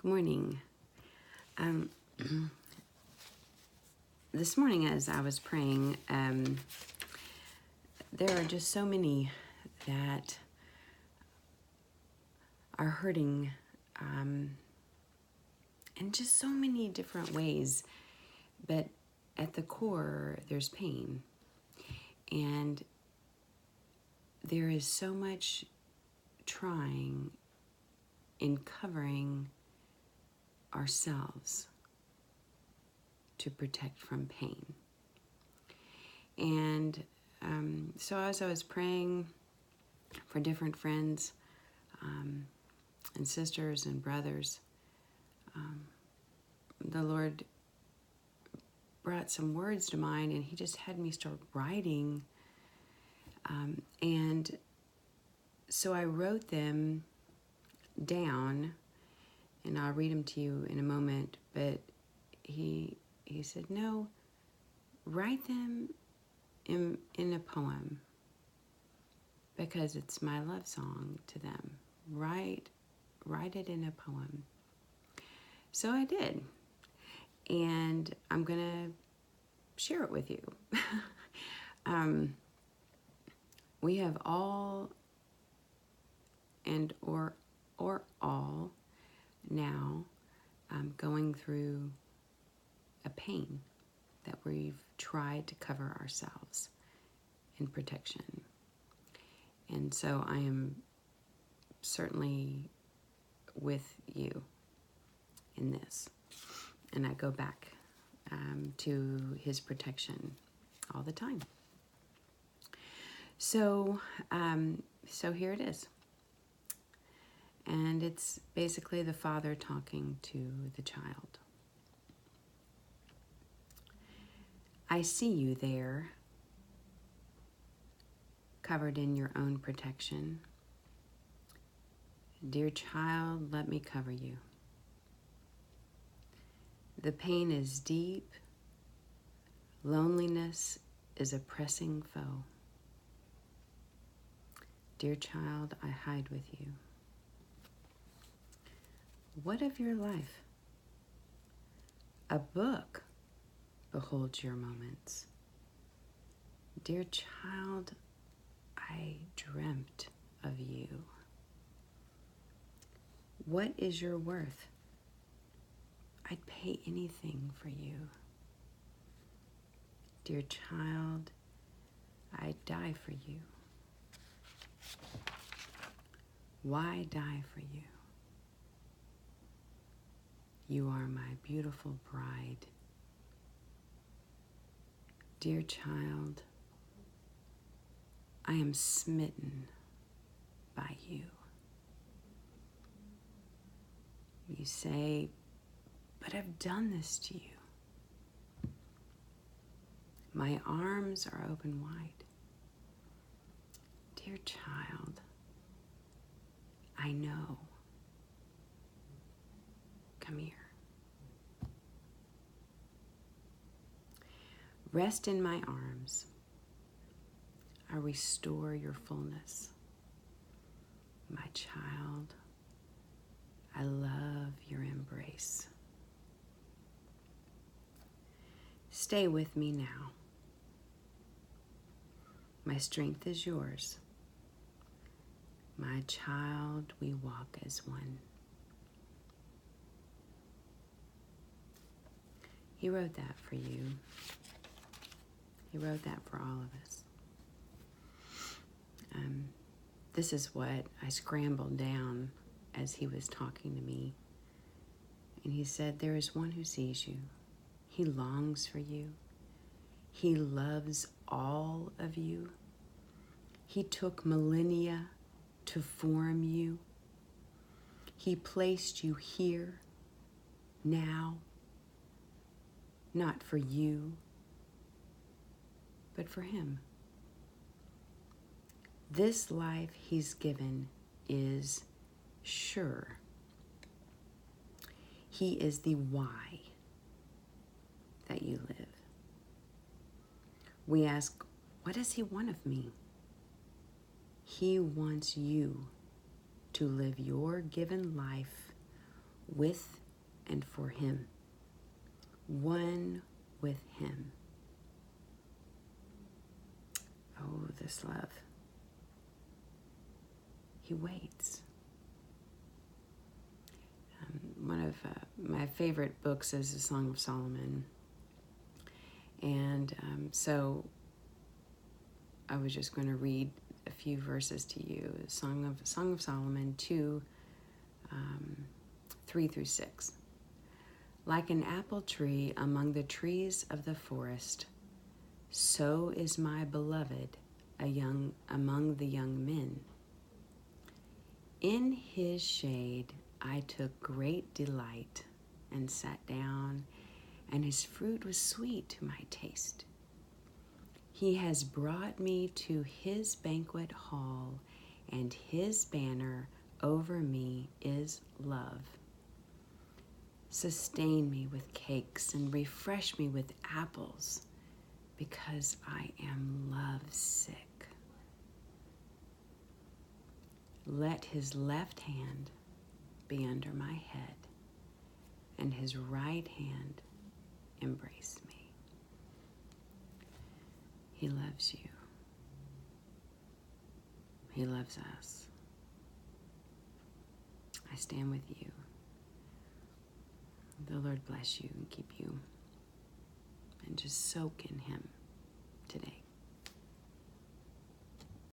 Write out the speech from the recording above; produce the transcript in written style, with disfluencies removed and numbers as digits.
Good morning. Um, this morning, as I was praying, there are just so many that are hurting in just so many different ways. But at the core, there's pain. And there is so much trying in covering ourselves to protect from pain. And so as I was praying for different friends and sisters and brothers, the Lord brought some words to mind, and He just had me start writing. And so I wrote them down, and I'll read them to you in a moment. But he said, no, write them in a poem, because it's my love song to them. Write it in a poem. So I did, and I'm gonna share it with you. We have all and or all now going through a pain that we've tried to cover ourselves in protection. And so I am certainly with you in this. And I go back to His protection all the time. So here it is. And it's basically the father talking to the child. I see you there, covered in your own protection. Dear child, let me cover you. The pain is deep. Loneliness is a pressing foe. Dear child, I hide with you. What of your life? A book beholds your moments. Dear child, I dreamt of you. What is your worth? I'd pay anything for you. Dear child, I'd die for you. Why die for you? You are my beautiful bride. Dear child, I am smitten by you. You say, but I've done this to you. My arms are open wide. Dear child, I know. Come here. Rest in my arms. I restore your fullness. My child, I love your embrace. Stay with me now. My strength is yours. My child, we walk as one. He wrote that for you. He wrote that for all of us. This is what I scrambled down as he was talking to me. And he said, there is one who sees you. He longs for you. He loves all of you. He took millennia to form you. He placed you here, now, not for you, but for him. This life he's given is sure. He is the why that you live. We ask, what does he want of me? He wants you to live your given life with and for him, one with him. Oh, this love. He waits. One of my favorite books is the Song of Solomon. And so I was just going to read a few verses to you. Song of Solomon 2, 3 through 6. Like an apple tree among the trees of the forest, so is my beloved among the young men. In his shade I took great delight and sat down, and his fruit was sweet to my taste. He has brought me to his banquet hall, and his banner over me is love. Sustain me with cakes and refresh me with apples, because I am love sick. Let his left hand be under my head, and his right hand embrace me. He loves you. He loves us. I stand with you. The Lord bless you and keep you, and just soak in him today.